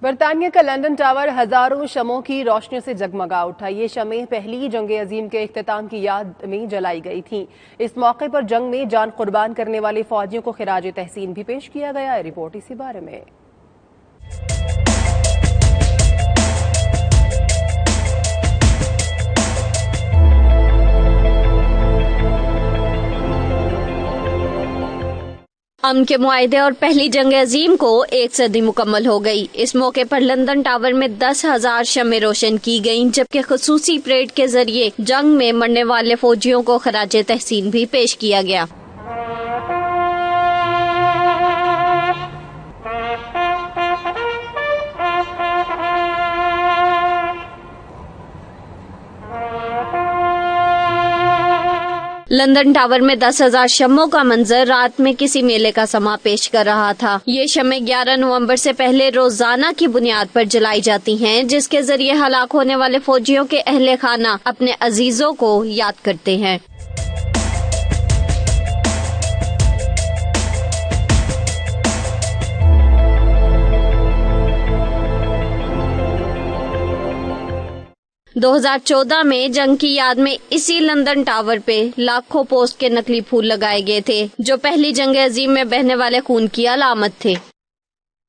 बरतानिया का London tower हजारों शमों की रोशनी से जगमगा उठा। ये शमें पहली जंग अजीम के इख्तिताम की याद में जलाई गई थीं। इस मौके पर जंग में जान कुर्बान करने वाले फौजियों को खिराज तहसीन भी पेश किया गया। रिपोर्ट इसी बारे में। अमन के मुआहदे और पहली जंग अजीम को 1 सदी मुकम्मल हो गई। इस मौके पर लंदन टावर में 10,000 शमें रोशन की गईं, जबकि खुसूसी परेड के जरिए जंग में मरने वाले फौजियों को खराज तहसीन भी पेश किया गया। लंदन टावर में 10,000 शमों का मंजर रात में किसी मेले का समा पेश कर रहा था। ये शमें 11 नवंबर से पहले रोजाना की बुनियाद पर जलाई जाती हैं, जिसके जरिए हलाक होने वाले फौजियों के अहले खाना अपने अजीजों को याद करते हैं। – 2014 में जंग की याद में इसी लंदन टावर पे लाखों पोस्ट के नकली फूल लगाए गए थे, जो पहली जंग अजीम में बहने वाले खून की अलामत थे।